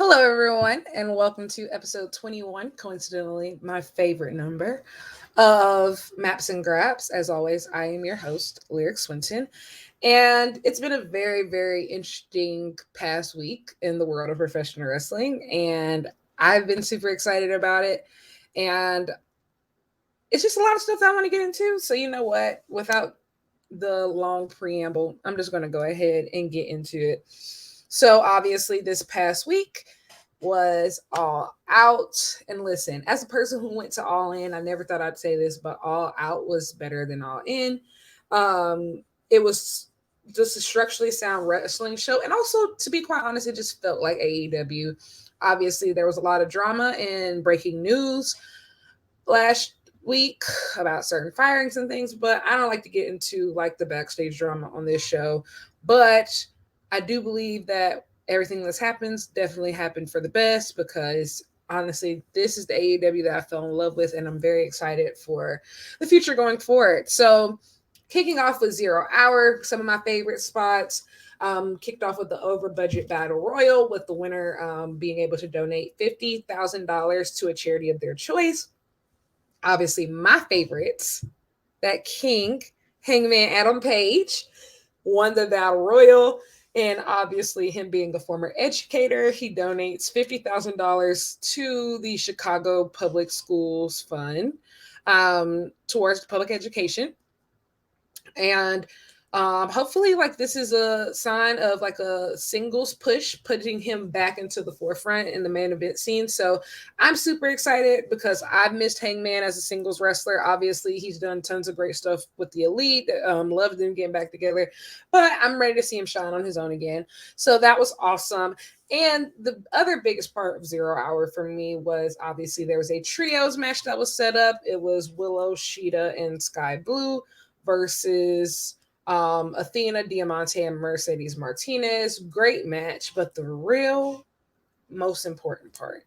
Hello, everyone, and welcome to episode 21, coincidentally, my favorite number of Maps and Graps. As always, I am your host, Lyric Swinton, and it's been a very, very interesting past week in the world of professional wrestling, and I've been super excited about it. And it's just a lot of stuff that I want to get into. So, you know what? Without the long preamble, I'm just going to go ahead and get into it. So, obviously, this past week was All Out. And listen, as a person who went to All In, I never thought I'd say this, but All Out was better than All In. It was just a structurally sound wrestling show. And also, to be quite honest, it just felt like AEW. Obviously, there was a lot of drama and breaking news last week about certain firings and things, but I don't like to get into like the backstage drama on this show. But I do believe that everything that's happens definitely happened for the best because honestly, this is the AEW that I fell in love with, and I'm very excited for the future going forward. So, kicking off with Zero Hour, some of my favorite spots. Kicked off with the over budget battle royal, with the winner being able to donate $50,000 to a charity of their choice. Obviously, my favorites, that King, Hangman Adam Page, won the Battle Royal. And obviously, him being a former educator, he donates $50,000 to the Chicago Public Schools Fund towards public education. And hopefully like this is a sign of like a singles push, putting him back into the forefront in the main event scene. So I'm super excited because I've missed Hangman as a singles wrestler. Obviously he's done tons of great stuff with the Elite. Loved them getting back together, but I'm ready to see him shine on his own again. So that was awesome. And the other biggest part of Zero Hour for me was obviously there was a trios match that was set up. It was Willow, Sheeta, and Sky Blue versus Athena, Diamante, and Mercedes Martinez. Great match, but the real most important part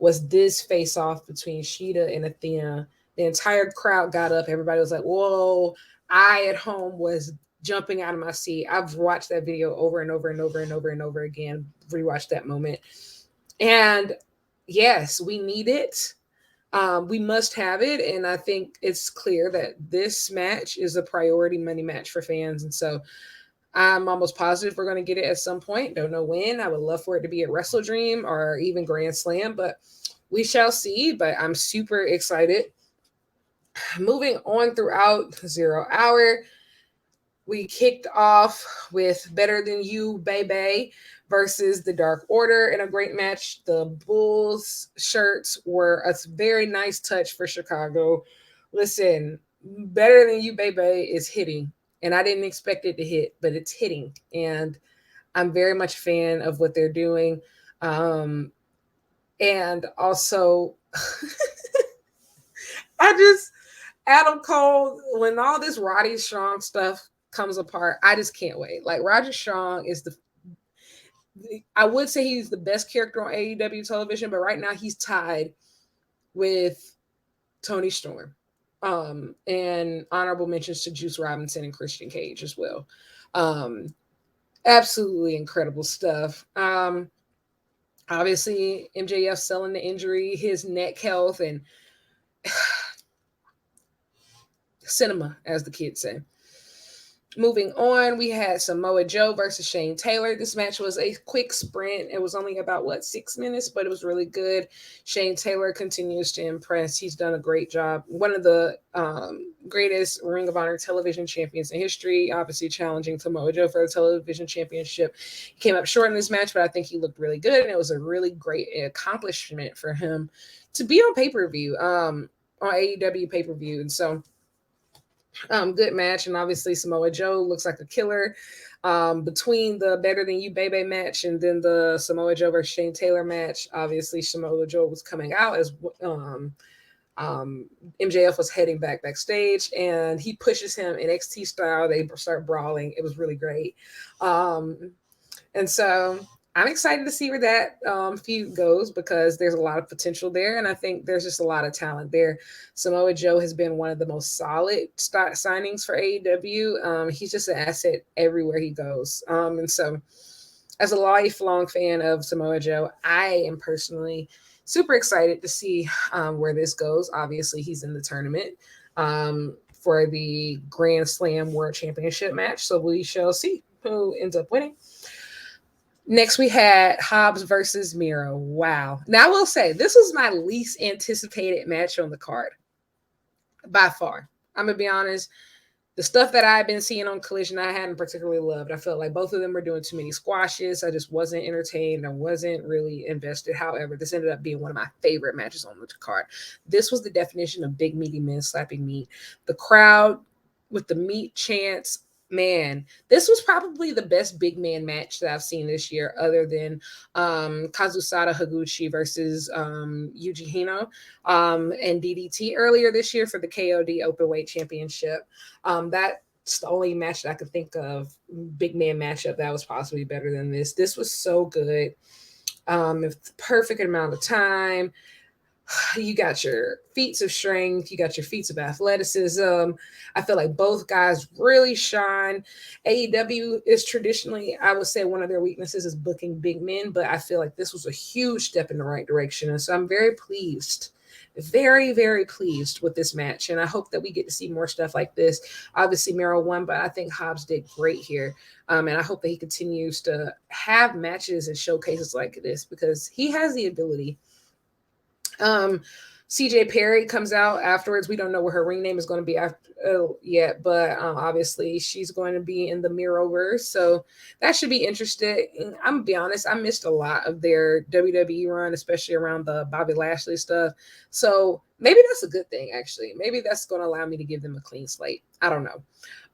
was this face off between Sheeta and Athena. The entire crowd got up. Everybody was like, whoa. I at home was jumping out of my seat. I've watched that video over and over and over and over and over again, rewatched that moment. And yes, we need it. We must have it. And I think it's clear that this match is a priority money match for fans. And so I'm almost positive we're going to get it at some point. Don't know when. I would love for it to be at Wrestle Dream or even Grand Slam, but we shall see. But I'm super excited. Moving on throughout Zero Hour, we kicked off with Better Than You, Baby, versus the Dark Order in a great match. The Bulls shirts were a very nice touch for Chicago. Listen, Better Than You, Baby is hitting, and I didn't expect it to hit, but it's hitting. And I'm very much a fan of what they're doing. And also, I just, Adam Cole, when all this Roddy Strong stuff comes apart, I just can't wait. Like Roger Strong is I would say he's the best character on AEW television, but right now he's tied with Tony Storm. And honorable mentions to Juice Robinson and Christian Cage as well. Um, Absolutely incredible stuff. Obviously MJF selling the injury, his neck health, and cinema, as the kids say. Moving on, we had Samoa Joe versus Shane Taylor. This match was a quick sprint. It was only about 6 minutes, but it was really good. Shane Taylor continues to impress. He's done a great job. One of the greatest Ring of Honor television champions in history, obviously challenging Samoa Joe for the television championship. He came up short in this match, but I think he looked really good, and it was a really great accomplishment for him to be on pay-per-view, on AEW pay-per-view. And so good match, and obviously Samoa Joe looks like a killer. Between the Better Than You Baby match and then the Samoa Joe versus Shane Taylor match, obviously Samoa Joe was coming out as MJF was heading backstage, and he pushes him NXT style. They start brawling. It was really great. And so I'm excited to see where that feud goes because there's a lot of potential there. And I think there's just a lot of talent there. Samoa Joe has been one of the most solid signings for AEW. He's just an asset everywhere he goes. And so as a lifelong fan of Samoa Joe, I am personally super excited to see where this goes. Obviously, he's in the tournament for the Grand Slam World Championship match, so we shall see who ends up winning. Next, we had Hobbs versus Miro. Wow. Now, I will say, this was my least anticipated match on the card by far. I'm going to be honest. The stuff that I've been seeing on Collision, I hadn't particularly loved. I felt like both of them were doing too many squashes. I just wasn't entertained. I wasn't really invested. However, this ended up being one of my favorite matches on the card. This was the definition of big meaty men slapping meat. The crowd with the meat chants, man, this was probably the best big man match that I've seen this year, other than Kazusada Higuchi versus Yuji Hino and DDT earlier this year for the KOD Openweight Championship. That's the only match that I could think of, big man matchup, that was possibly better than this. This was so good. With the perfect amount of time. You got your feats of strength, you got your feats of athleticism. I feel like both guys really shine. AEW is traditionally, I would say, one of their weaknesses is booking big men, but I feel like this was a huge step in the right direction. And so I'm very pleased, very, very pleased with this match. And I hope that we get to see more stuff like this. Obviously, Miro won, but I think Hobbs did great here. And I hope that he continues to have matches and showcases like this because he has the ability. CJ Perry comes out afterwards. We don't know what her ring name is going to be yet, but obviously she's going to be in the Miroverse, so that should be interesting. I'm gonna be honest, I missed a lot of their WWE run, especially around the Bobby Lashley stuff. So maybe that's a good thing, actually. Maybe that's going to allow me to give them a clean slate. I don't know,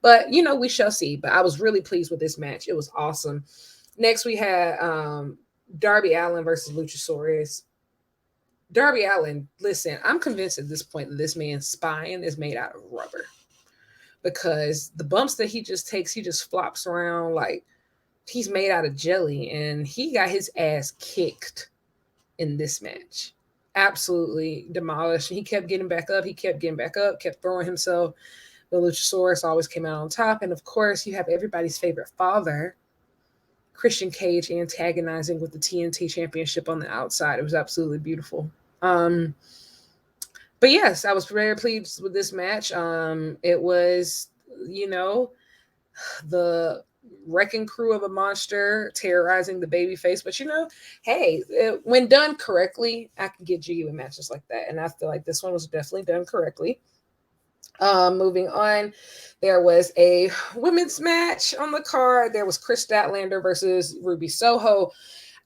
but we shall see. But I was really pleased with this match. It was awesome. Next, we had Darby Allin versus Luchasaurus. Darby Allin, listen, I'm convinced at this point that this man's spine is made out of rubber because the bumps that he just takes, he just flops around like he's made out of jelly, and he got his ass kicked in this match. Absolutely demolished. He kept getting back up. He kept getting back up, kept throwing himself. The Luchasaurus always came out on top. And of course, you have everybody's favorite father, Christian Cage, antagonizing with the TNT Championship on the outside. It was absolutely beautiful. But yes, I was very pleased with this match. It was, the wrecking crew of a monster terrorizing the babyface. But hey, when done correctly, I can get jiggy with matches like that. And I feel like this one was definitely done correctly. Moving on, there was a women's match on the card. There was Kris Statlander versus Ruby Soho.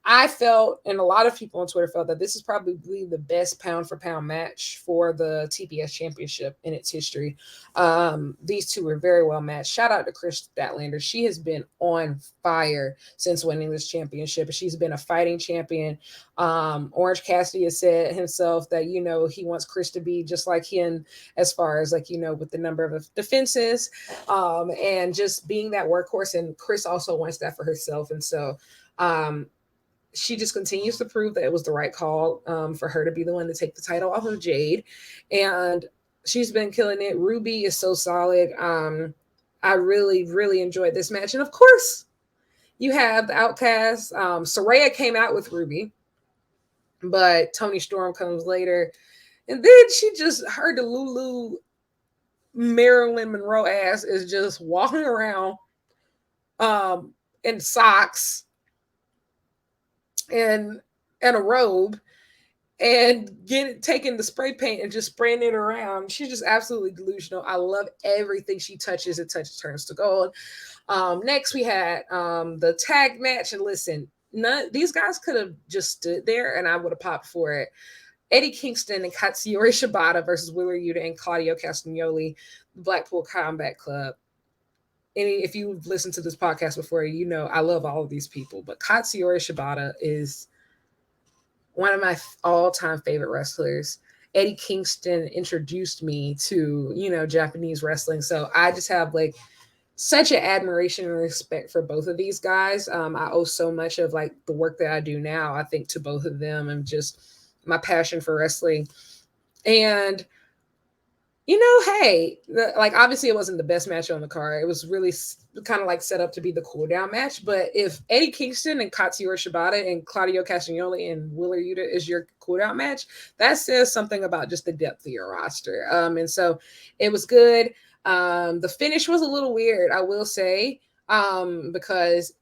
I felt, and a lot of people on Twitter felt, that this is probably the best pound for pound match for the TBS Championship in its history. These two were very well matched. Shout out to Kris Statlander. She has been on fire since winning this championship. She's been a fighting champion. Orange Cassidy has said himself that, he wants Kris to be just like him as far as with the number of defenses and just being that workhorse. And Kris also wants that for herself. And so, she just continues to prove that it was the right call for her to be the one to take the title off of Jade. And she's been killing it. Ruby is so solid. I really, really enjoyed this match. And of course, you have the Outcast. Saraya came out with Ruby, but Toni Storm comes later. And then she just, her Delulu Marilyn Monroe ass is just walking around in socks and a robe and taking the spray paint and just spraying it around. She's just absolutely delusional. I love everything she touches. It turns to gold. Next we had the tag match, and listen, these guys could have just stood there and I would have popped for it. Eddie Kingston and Katsuyori Shibata versus Wheeler Yuta and Claudio Castagnoli, Blackpool Combat Club. And if you've listened to this podcast before, I love all of these people. But Katsuyori Shibata is one of my all-time favorite wrestlers. Eddie Kingston introduced me to, Japanese wrestling. So I just have such an admiration and respect for both of these guys. I owe so much of the work that I do now, I think, to both of them, and just my passion for wrestling. And hey, like obviously it wasn't the best match on the card. It was really kind of like set up to be the cool down match. But if Eddie Kingston and Katsuyori Shibata and Claudio Castagnoli and Wheeler Yuta is your cool down match, that says something about just the depth of your roster. And so it was good. The finish was a little weird, I will say, because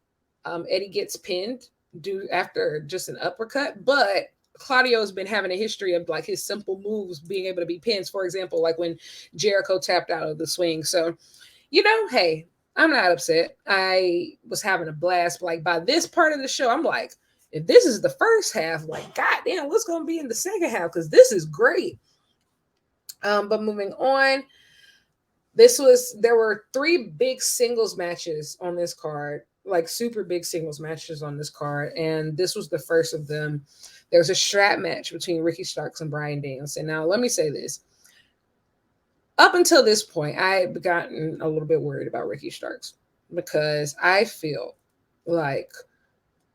Eddie gets pinned due after just an uppercut, but Claudio's been having a history of like his simple moves being able to be pins. For example, like when Jericho tapped out of the swing. So, hey, I'm not upset. I was having a blast. Like by this part of the show, I'm like, if this is the first half, like, goddamn, what's going to be in the second half? Because this is great. But moving on, there were 3 big singles matches on this card, like super big singles matches on this card, and this was the first of them. There was a strap match between Ricky Starks and Bryan Danielson. Now, let me say this. Up until this point, I had gotten a little bit worried about Ricky Starks because I feel like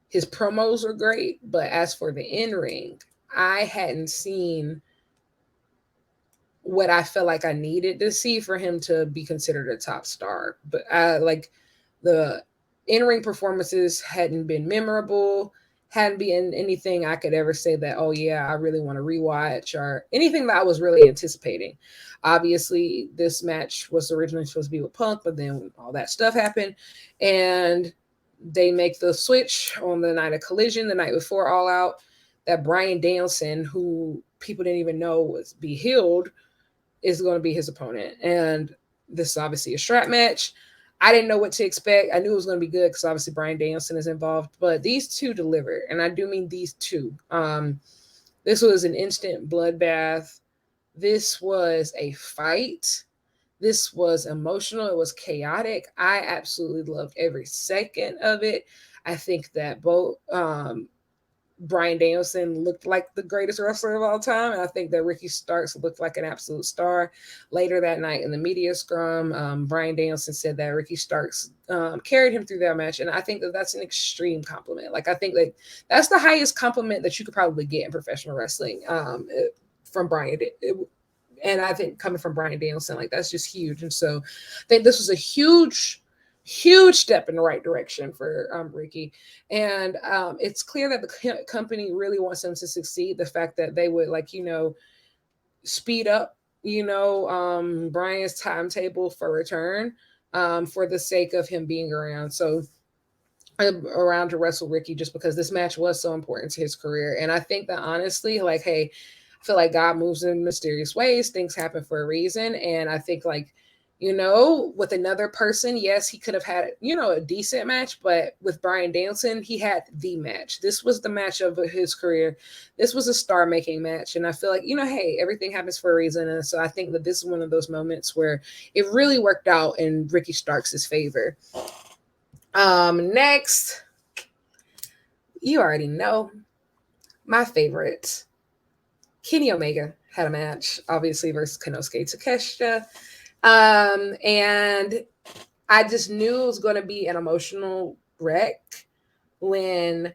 his promos are great, but as for the in-ring, I hadn't seen what I felt like I needed to see for him to be considered a top star. But like the in-ring performances hadn't been memorable, hadn't been anything I could ever say that, oh yeah, I really want to rewatch, or anything that I was really anticipating. Obviously, this match was originally supposed to be with Punk, but then all that stuff happened, and they make the switch on the night of Collision, the night before All Out, that Bryan Danielson, who people didn't even know was be healed, is going to be his opponent. And this is obviously a strap match. I didn't know what to expect. I knew it was going to be good because obviously Bryan Danielson is involved, but these two delivered, and I do mean these two. This was an instant bloodbath. This was a fight. This was emotional. It was chaotic. I absolutely loved every second of it. I think that both Bryan Danielson looked like the greatest wrestler of all time. And I think that Ricky Starks looked like an absolute star. Later that night in the media scrum, Bryan Danielson said that Ricky Starks carried him through that match. And I think that that's an extreme compliment. Like, I think that that's the highest compliment that you could probably get in professional wrestling from Bryan. And I think coming from Bryan Danielson, like, that's just huge. And so I think this was a huge step in the right direction for Ricky. And it's clear that the company really wants him to succeed. The fact that they would, like, speed up, Bryan's timetable for return for the sake of him being around. So around to wrestle Ricky, just because this match was so important to his career. And I think that honestly, like, hey, I feel like God moves in mysterious ways. Things happen for a reason. And I think, like, with another person, yes, he could have had, a decent match, but with Bryan Danielson, he had the match. This was the match of his career. This was a star-making match. And I feel like, hey, everything happens for a reason. And so I think that this is one of those moments where it really worked out in Ricky Starks' favor. Next, you already know, my favorite, Kenny Omega had a match, obviously, versus Konosuke Takeshita. And I just knew it was going to be an emotional wreck when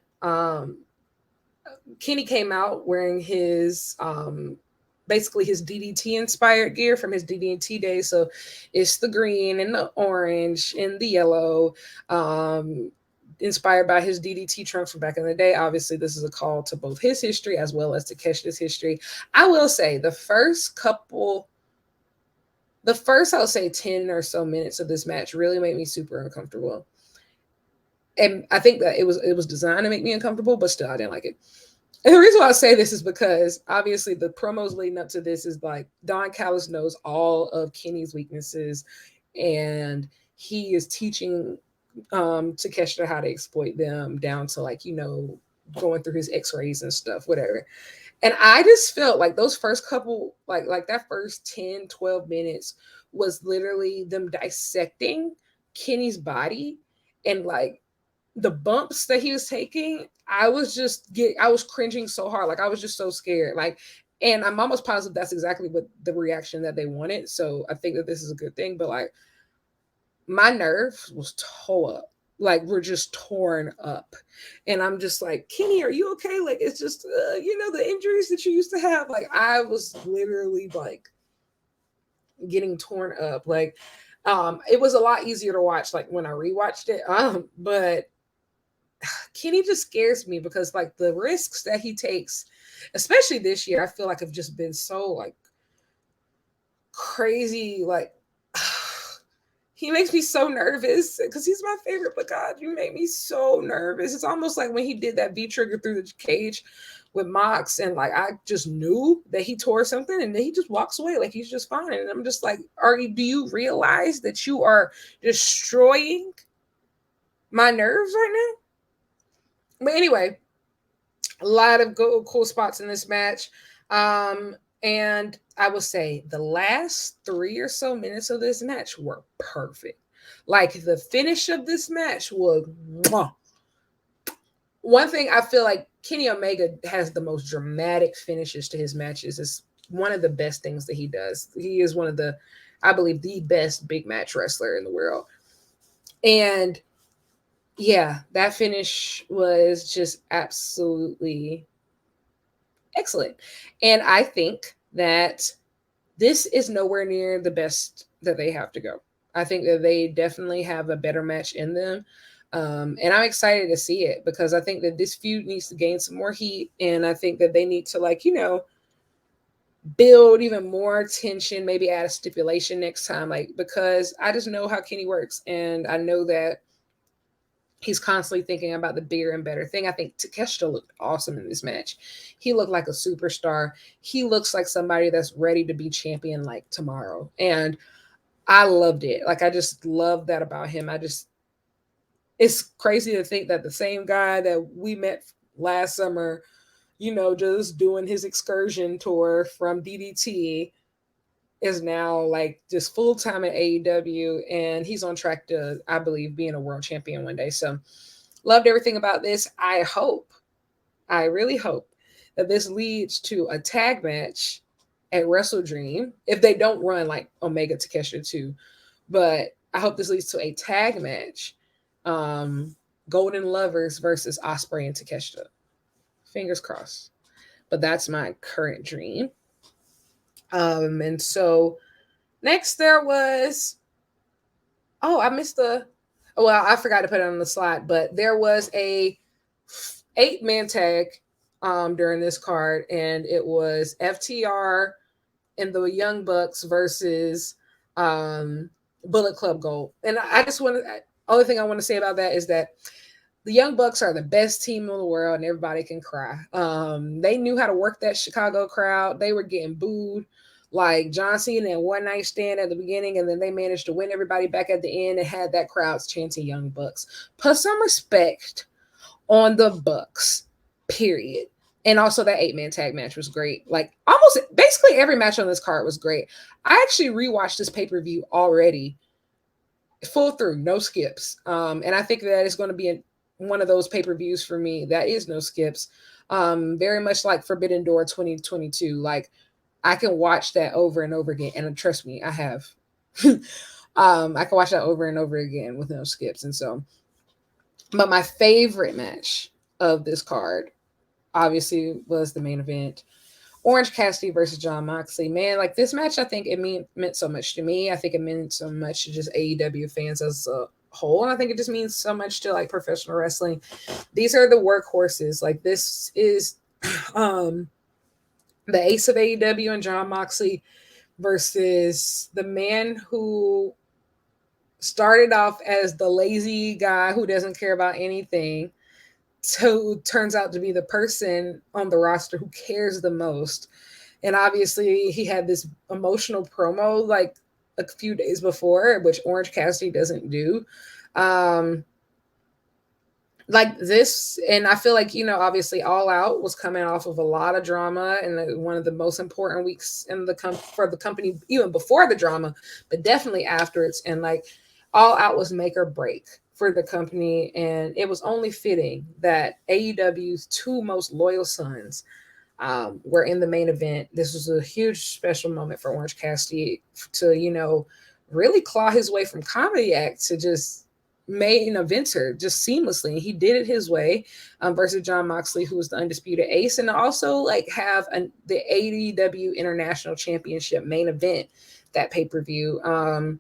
Kenny came out wearing his basically his DDT inspired gear from his DDT days. So it's the green and the orange and the yellow, inspired by his DDT trunks from back in the day. Obviously, this is a call to both his history as well as Takeshita's history. I will say the first, I'll say 10 or so minutes of this match really made me super uncomfortable. And I think that it was designed to make me uncomfortable, but still I didn't like it. And the reason why I say this is because obviously the promos leading up to this is like Don Callis knows all of Kenny's weaknesses, and he is teaching Takeshita how to exploit them down to, like, going through his x-rays and stuff, whatever. And I just felt like those first couple, like that first 10, 12 minutes was literally them dissecting Kenny's body, and like the bumps that he was taking. I was cringing so hard. Like, I was just so scared. Like, and I'm almost positive that's exactly what the reaction that they wanted. So I think that this is a good thing. But like, my nerve was tore up. Like, we're just torn up. And I'm just like, Kenny, are you okay? Like, it's just, the injuries that you used to have. Like, I was literally like getting torn up. Like, it was a lot easier to watch like when I rewatched it. But Kenny just scares me because like the risks that he takes, especially this year, I feel like have just been so like crazy. Like he makes me so nervous because he's my favorite. But God, you make me so nervous. It's almost like when he did that V trigger through the cage with Mox, and like I just knew that he tore something, and then he just walks away like he's just fine. And I'm just like, do you realize that you are destroying my nerves right now? But anyway, a lot of cool spots in this match. And I will say the last 3 or so minutes of this match were perfect. Like the finish of this match was mwah. One thing I feel like Kenny Omega has the most dramatic finishes to his matches. Is one of the best things that he does. He is one of the, I believe, the best big match wrestler in the world. And yeah, that finish was just absolutely excellent. And I think that this is nowhere near the best that they have to go. I think that they definitely have a better match in them. And I'm excited to see it because I think that this feud needs to gain some more heat. And I think that they need to, like, build even more tension, maybe add a stipulation next time. Like, because I just know how Kenny works. And I know that he's constantly thinking about the bigger and better thing. I think Takeshita looked awesome in this match. He looked like a superstar. He looks like somebody that's ready to be champion like tomorrow. And I loved it. Like, I just love that about him. It's crazy to think that the same guy that we met last summer, just doing his excursion tour from DDT is now like just full time at AEW, and he's on track to, I believe, being a world champion one day. So loved everything about this. I really hope that this leads to a tag match at Wrestle Dream if they don't run like Omega Takeshita too. But I hope this leads to a tag match. Golden Lovers versus Osprey and Takeshita. Fingers crossed. But that's my current dream. And so next there was, I missed I forgot to put it on the slide, but there was a 8-man tag during this card, and it was FTR and the Young Bucks versus Bullet Club Gold. And I just want to, only thing I want to say about that is that the Young Bucks are the best team in the world, and everybody can cry. They knew how to work that Chicago crowd. They were getting booed like John Cena and One Night Stand at the beginning, and then they managed to win everybody back at the end and had that crowd chanting Young Bucks. Put some respect on the Bucks, period. And also that 8-man tag match was great. Like almost basically every match on this card was great. I actually rewatched this pay-per-view already, full through, no skips. And I think that is going to be one of those pay-per-views for me that is no skips. Very much like Forbidden Door 2022. Like I can watch that over and over again. And trust me, I have. I can watch that over and over again with no skips. And so, but my favorite match of this card obviously was the main event. Orange Cassidy versus Jon Moxley. Man, like this match, I think it meant so much to me. I think it meant so much to just AEW fans as a whole. And I think it just means so much to like professional wrestling. These are the workhorses. Like this is the ace of AEW and Jon Moxley versus the man who started off as the lazy guy who doesn't care about anything, who turns out to be the person on the roster who cares the most. And obviously he had this emotional promo like a few days before, which Orange Cassidy doesn't do. Like this, and I feel like, obviously All Out was coming off of a lot of drama and one of the most important weeks in for the company, even before the drama, but definitely afterwards. And like All Out was make or break for the company, and it was only fitting that AEW's 2 most loyal sons were in the main event. This was a huge special moment for Orange Cassidy to, really claw his way from comedy act to just main eventer just seamlessly. And he did it his way versus Jon Moxley, who was the undisputed ace, and also like have the AEW International Championship main event that pay-per-view.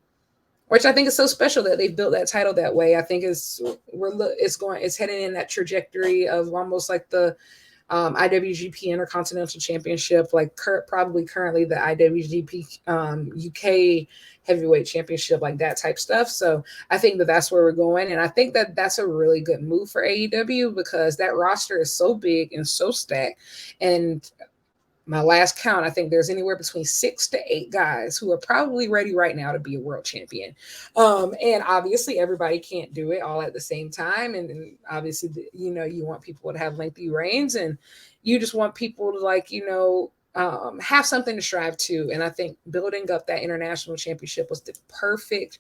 Which I think is so special that they built that title that way. I think it's heading in that trajectory of almost like the IWGP Intercontinental Championship, like probably currently the IWGP UK Heavyweight Championship, like that type stuff. So I think that that's where we're going, and I think that that's a really good move for AEW because that roster is so big and so stacked. And my last count, I think there's anywhere between 6 to 8 guys who are probably ready right now to be a world champion. And obviously everybody can't do it all at the same time. And obviously, you want people to have lengthy reigns, and you just want people to have something to strive to. And I think building up that international championship was the perfect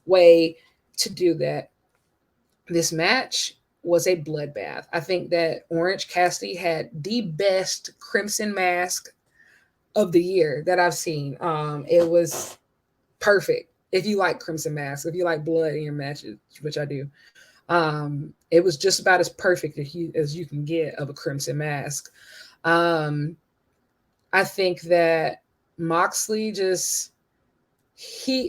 way to do that. This match was a bloodbath. I think that Orange Cassidy had the best Crimson Mask of the year that I've seen. It was perfect. If you like Crimson Mask, if you like blood in your matches, which I do, it was just about as perfect as you can get of a Crimson Mask. I think that Moxley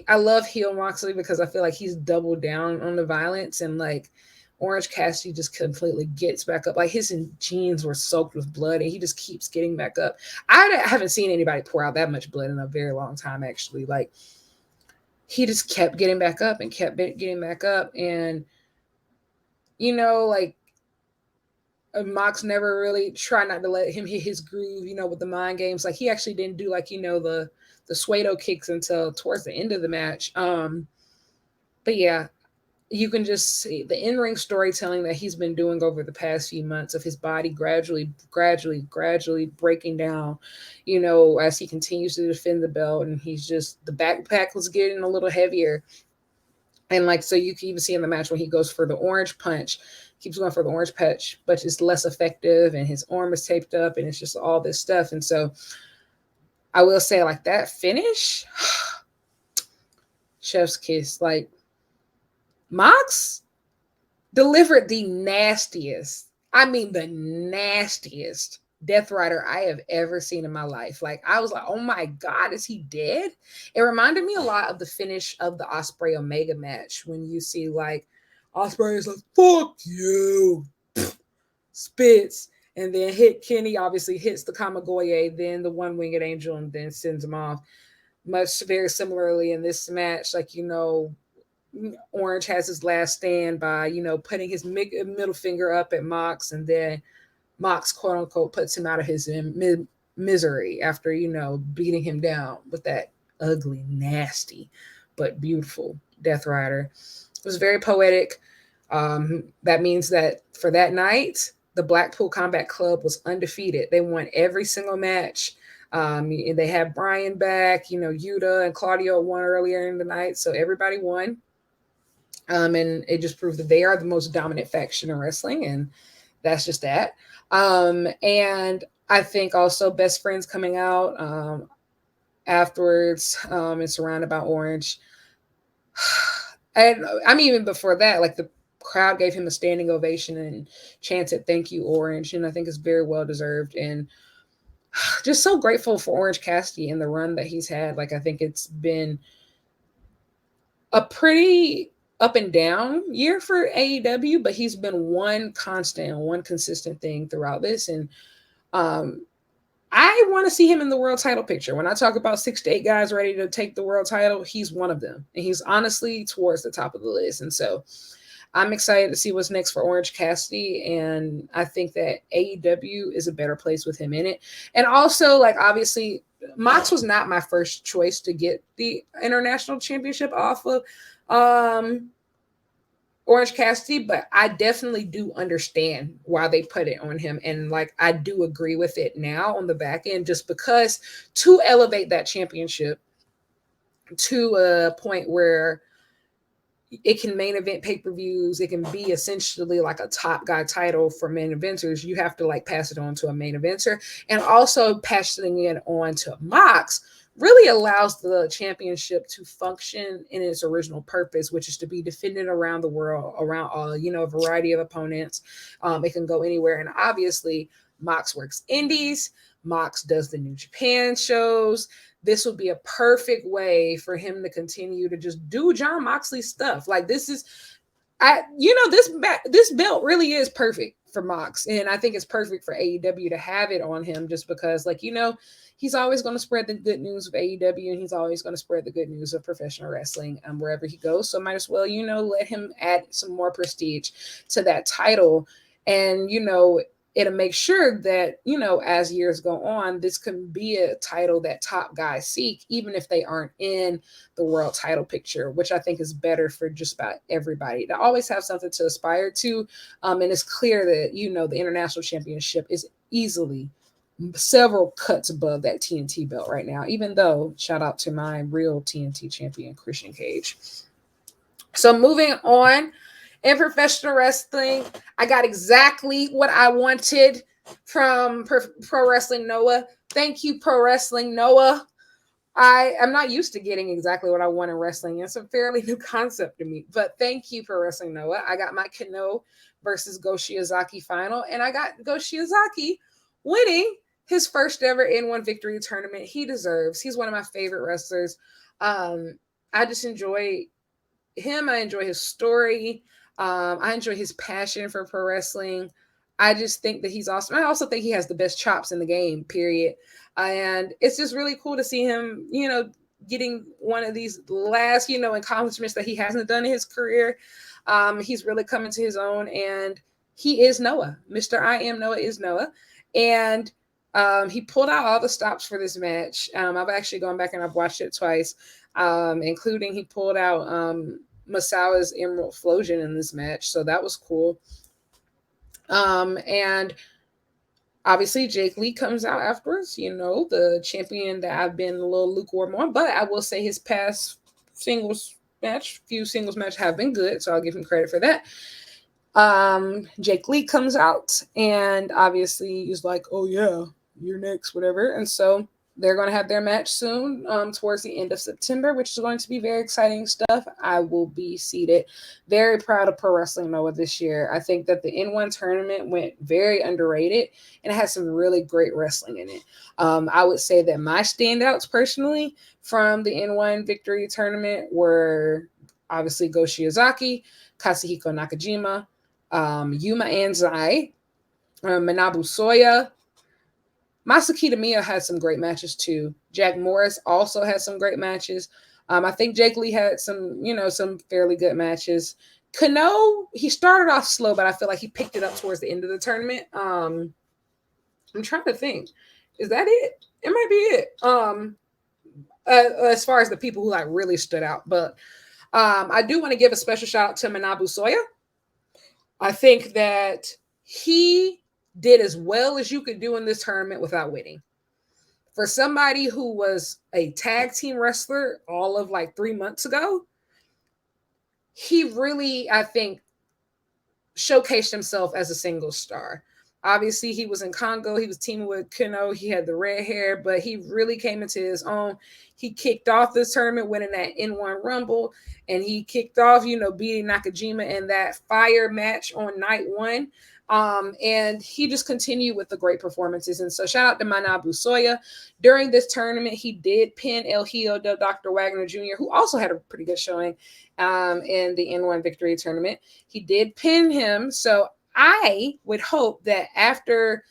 I love heel Moxley because I feel like he's doubled down on the violence, and like Orange Cassidy just completely gets back up. Like his jeans were soaked with blood and he just keeps getting back up. I haven't seen anybody pour out that much blood in a very long time, actually. Like he just kept getting back up and kept getting back up. And, Mox never really tried not to let him hit his groove, with the mind games. Like he actually didn't do the Suedo kicks until towards the end of the match. But yeah, you can just see the in-ring storytelling that he's been doing over the past few months of his body gradually breaking down, as he continues to defend the belt. And the backpack was getting a little heavier. And so you can even see in the match when he goes for the orange punch, keeps going for the orange punch, but it's less effective and his arm is taped up and it's just all this stuff. And so I will say like that finish, chef's kiss, like Mox delivered the nastiest Death Rider I have ever seen in my life. Like I was like, oh my God, is he dead? It reminded me a lot of the finish of the Ospreay Omega match when you see like Ospreay is like, fuck you, spits, and then hit Kenny, obviously hits the Kamigoye, then the one-winged angel, and then sends him off. Much very similarly in this match, Orange has his last stand by, putting his middle finger up at Mox, and then Mox, quote unquote, puts him out of his misery after, beating him down with that ugly, nasty, but beautiful Death Rider. It was very poetic. That means that for that night, the Blackpool Combat Club was undefeated. They won every single match. They had Brian back, Yuta and Claudio won earlier in the night. So everybody won. And it just proved that they are the most dominant faction in wrestling. And that's just that. And I think also Best Friends coming out afterwards and surrounded by Orange. And I mean, even before that, like the crowd gave him a standing ovation and chanted, "Thank you, Orange." And I think it's very well deserved. And just so grateful for Orange Cassidy and the run that he's had. Like, I think it's been a pretty up and down year for AEW, but he's been one constant and one consistent thing throughout this. And I want to see him in the world title picture. When I talk about 6 to 8 guys ready to take the world title, he's one of them. And he's honestly towards the top of the list. And so I'm excited to see what's next for Orange Cassidy. And I think that AEW is a better place with him in it. And also, like, obviously, Mox was not my first choice to get the international championship off of Orange Cassidy, but I definitely do understand why they put it on him. And like, I do agree with it now on the back end, just because to elevate that championship to a point where it can main event pay-per-views, it can be essentially like a top guy title for main eventers, you have to like pass it on to a main eventer. And also passing it on to Mox really allows the championship to function in its original purpose, which is to be defended around the world, around a variety of opponents. It can go anywhere, and obviously Mox works indies. Mox does the New Japan shows. This would be a perfect way for him to continue to just do Jon Moxley stuff. Like this is, this belt really is perfect for Mox, and I think it's perfect for AEW to have it on him, just because, he's always going to spread the good news of AEW, and he's always going to spread the good news of professional wrestling wherever he goes. So might as well, let him add some more prestige to that title, and it'll make sure that, as years go on, this can be a title that top guys seek, even if they aren't in the world title picture, which I think is better for just about everybody to always have something to aspire to. And it's clear that, the international championship is easily several cuts above that TNT belt right now, even though, shout out to my real TNT champion, Christian Cage. So moving on, in professional wrestling, I got exactly what I wanted from Pro Wrestling Noah. Thank you, Pro Wrestling Noah. I am not used to getting exactly what I want in wrestling. It's a fairly new concept to me, but thank you, Pro Wrestling Noah. I got my Kano versus Go Shiozaki final, and I got Go Shiozaki winning his first ever N1 victory tournament. He deserves. He's one of my favorite wrestlers. I just enjoy him. I enjoy his story. I enjoy his passion for pro wrestling. I just think that he's awesome. I also think he has the best chops in the game, period. And it's just really cool to see him, getting one of these last, accomplishments that he hasn't done in his career. He's really coming to his own, and he is Noah. Mr. I Am Noah is Noah. And he pulled out all the stops for this match. I've actually gone back and I've watched it twice, including he pulled out Masawa's Emerald Flosion in this match. So that was cool. And obviously Jake Lee comes out afterwards, the champion that I've been a little lukewarm on, but I will say his past few singles match have been good. So I'll give him credit for that. Jake Lee comes out and obviously he's like, oh yeah, you're next, whatever. And so they're going to have their match soon, towards the end of September, which is going to be very exciting stuff. I will be seated. Very proud of Pro Wrestling Noah this year. I think that the N1 tournament went very underrated and it has some really great wrestling in it. I would say that my standouts personally from the N1 victory tournament were obviously Go Shiozaki, Katsuhiko Nakajima, Yuma Anzai, Manabu Soya. Masaki Tamiya had some great matches too. Jack Morris also had some great matches. I think Jake Lee had some fairly good matches. Kano, he started off slow, but I feel like he picked it up towards the end of the tournament. I'm trying to think. Is that it? It might be it. As far as the people who really stood out. But I do want to give a special shout out to Manabu Soya. I think that he did as well as you could do in this tournament without winning. For somebody who was a tag team wrestler all of 3 months ago, he really, I think, showcased himself as a single star. Obviously, he was in Congo. He was teaming with Kano. He had the red hair, but he really came into his own. He kicked off this tournament winning that N1 Rumble, and he kicked off, beating Nakajima in that fire match on night one. And he just continued with the great performances. And so shout out to Manabu Soya. During this tournament, he did pin El Hijo del Dr. Wagner Jr., who also had a pretty good showing in the N1 victory tournament. He did pin him. So I would hope that after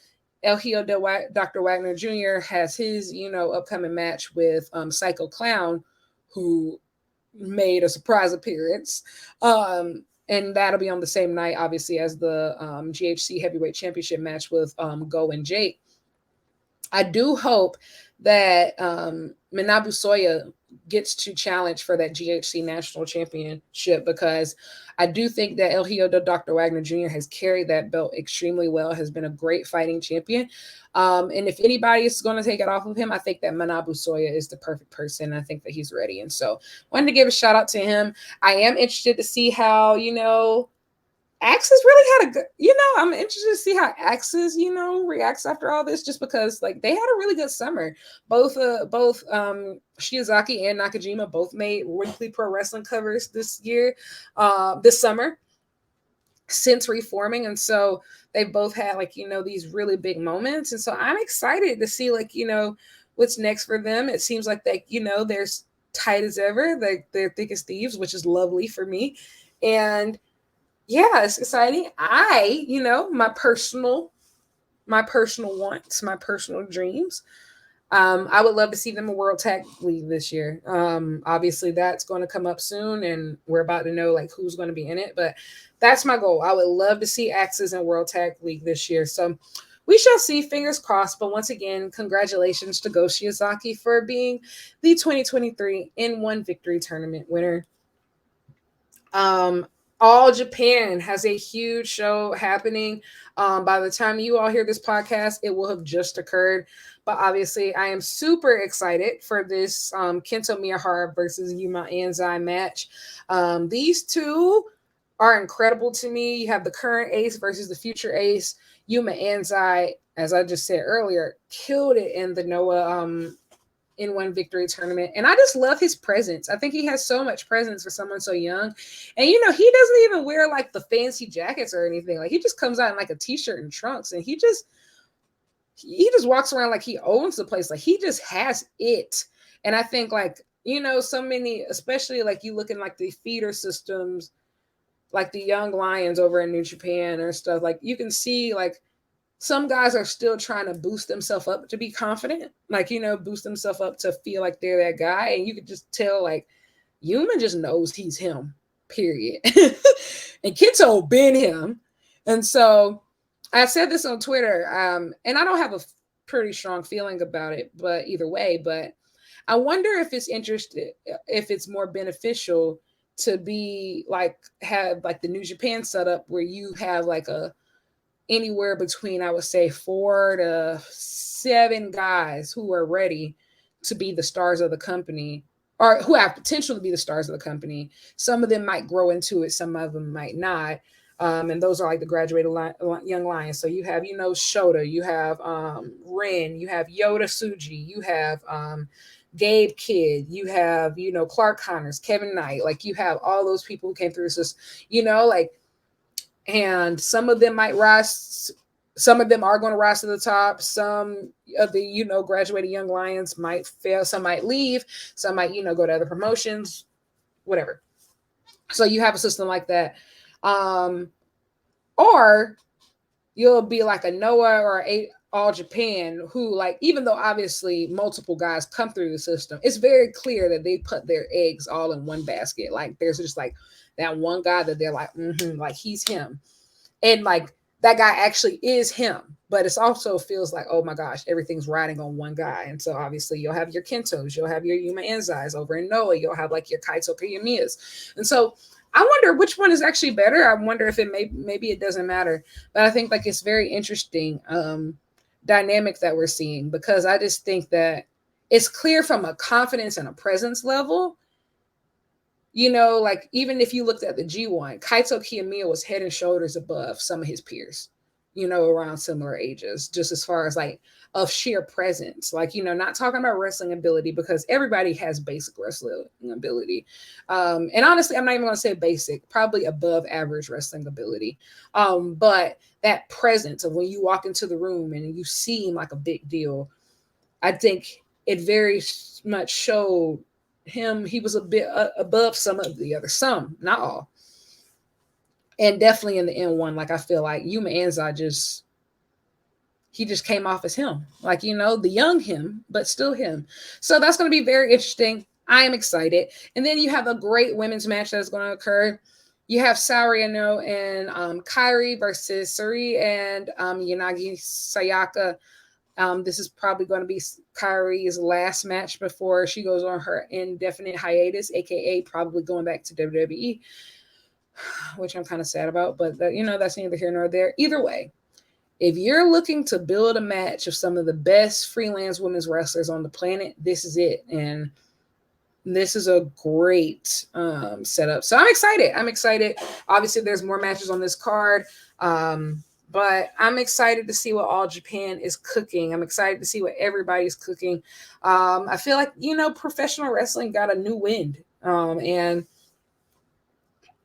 El Hijo del Dr. Wagner Jr. has his, upcoming match with Psycho Clown, who made a surprise appearance, and that'll be on the same night, obviously, as the GHC Heavyweight Championship match with Go and Jake. I do hope that Manabu Soya gets to challenge for that GHC National Championship, because I do think that El Hijo del Dr. Wagner Jr. has carried that belt extremely well, has been a great fighting champion. And if anybody is going to take it off of him, I think that Manabu Soya is the perfect person. I think that he's ready. And so wanted to give a shout out to him. I am interested to see how, Axis really had a good, I'm interested to see how Axis, reacts after all this, just because like they had a really good summer. Both Shiozaki and Nakajima both made Weekly Pro Wrestling covers this summer since reforming. And so they both had like, these really big moments. And so I'm excited to see like, what's next for them. It seems like they're tight as ever. They're thick as thieves, which is lovely for me. And yeah, it's exciting. My personal wants, my personal dreams. I would love to see them in World Tag League this year. Obviously, that's going to come up soon, and we're about to know like who's going to be in it. But that's my goal. I would love to see Axis in World Tag League this year. So we shall see. Fingers crossed. But once again, congratulations to Go Shiozaki for being the 2023 N1 Victory Tournament winner. All Japan has a huge show happening. By the time you all hear this podcast, it will have just occurred. But obviously, I am super excited for this Kento Miyahara versus Yuma Anzai match. These two are incredible to me. You have the current ace versus the future ace. Yuma Anzai, as I just said earlier, killed it in the Noah N1 Victory Tournament. And I just love his presence. I think he has so much presence for someone so young. And, he doesn't even wear like the fancy jackets or anything. Like he just comes out in like a t-shirt and trunks, and he just walks around like he owns the place. Like he just has it. And I think like, so many, especially like you look in like the feeder systems, like the Young Lions over in New Japan or stuff, like you can see like some guys are still trying to boost themselves up to be confident, like, boost themselves up to feel like they're that guy. And you could just tell, like, Yuma just knows he's him, period. And Kento been him. And so I said this on Twitter, and I don't have a pretty strong feeling about it, but either way, but I wonder if it's more beneficial to be like, have like the New Japan setup where you have like anywhere between, I would say, 4 to 7 guys who are ready to be the stars of the company, or who have potential to be the stars of the company. Some of them might grow into it, some of them might not. And those are like the graduated Young Lions. So you have, Shota, you have Ren, you have Yota Tsuji, you have Gabe Kidd, you have, Clark Connors, Kevin Knight. Like you have all those people who came through this system, like, and some of them might rise. Some of them are going to rise to the top. Some of the, graduated Young Lions might fail. Some might leave. Some might, go to other promotions, whatever. So you have a system like that. Or you'll be like a Noah or All Japan who, like, even though obviously multiple guys come through the system, it's very clear that they put their eggs all in one basket. Like there's just like that one guy that they're like, like he's him. And like that guy actually is him. But it also feels like, oh my gosh, everything's riding on one guy. And so obviously you'll have your Kentos, you'll have your Yuma Anzais over in Noah, you'll have like your Kaito Kiyomiyas. And so I wonder which one is actually better. I wonder if maybe it doesn't matter. But I think like it's very interesting dynamic that we're seeing, because I just think that it's clear from a confidence and a presence level. Like even if you looked at the G1, Kaito Kiyomiya was head and shoulders above some of his peers, around similar ages, just as far as like of sheer presence. Like, not talking about wrestling ability, because everybody has basic wrestling ability. And honestly, I'm not even going to say basic, probably above average wrestling ability. But that presence of when you walk into the room and you seem like a big deal, I think it very much showed him. He was a bit above some of the others, some, not all. And definitely in the N1, like I feel like Yuma Anzai he just came off as him, like, the young him, but still him. So that's going to be very interesting. I am excited. And then you have a great women's match that's going to occur. You have Saori Anou and Kairi versus Suri and Yanagi Sayaka. This is probably going to be Kairi's last match before she goes on her indefinite hiatus, aka probably going back to WWE, which I'm kind of sad about, but that's neither here nor there. Either way, if you're looking to build a match of some of the best freelance women's wrestlers on the planet, this is it. And this is a great setup. So I'm excited. I'm excited. Obviously, there's more matches on this card. But I'm excited to see what All Japan is cooking. I'm excited to see what everybody's cooking. I feel like, professional wrestling got a new wind. And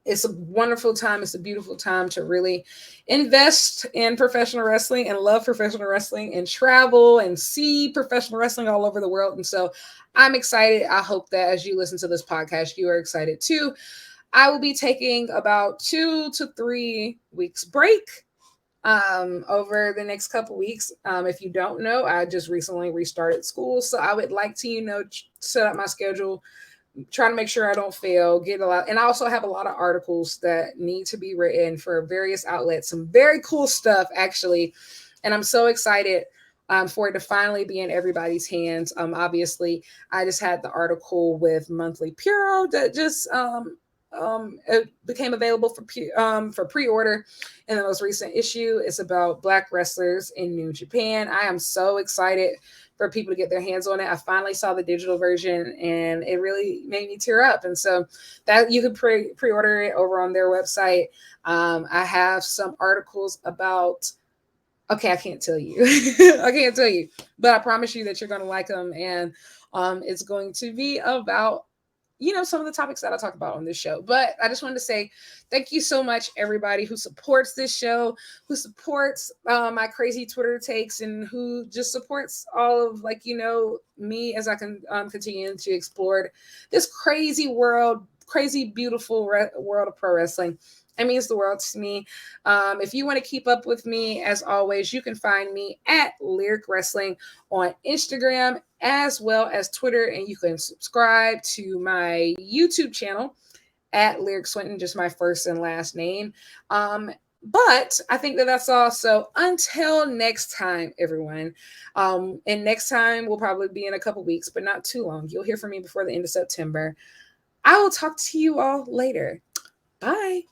it's a wonderful time. It's a beautiful time to really invest in professional wrestling and love professional wrestling and travel and see professional wrestling all over the world. And so I'm excited. I hope that as you listen to this podcast, you are excited too. I will be taking about 2 to 3 weeks break over the next couple weeks. If you don't know, I just recently restarted school. So I would like to, set up my schedule, trying to make sure I don't fail, get a lot. And I also have a lot of articles that need to be written for various outlets, some very cool stuff, actually. And I'm so excited for it to finally be in everybody's hands. Obviously, I just had the article with Monthly Puro that just it became available for pre-order in the most recent issue. It's about Black wrestlers in New Japan. I am so excited for people to get their hands on it. I finally saw the digital version and it really made me tear up. And so that you can pre-order it over on their website. I have some articles about, okay, I can't tell you. I can't tell you, but I promise you that you're going to like them. And it's going to be about some of the topics that I talk about on this show. But I just wanted to say thank you so much, everybody who supports this show, who supports my crazy Twitter takes, and who just supports all of me as I can continue to explore this crazy world, crazy, beautiful world of pro wrestling. It means the world to me. If you want to keep up with me, as always, you can find me at Lyric Wrestling on Instagram as well as Twitter. And you can subscribe to my YouTube channel at Lyric Swinton, just my first and last name. But I think that's all. So until next time, everyone. And next time will probably be in a couple weeks, but not too long. You'll hear from me before the end of September. I will talk to you all later. Bye.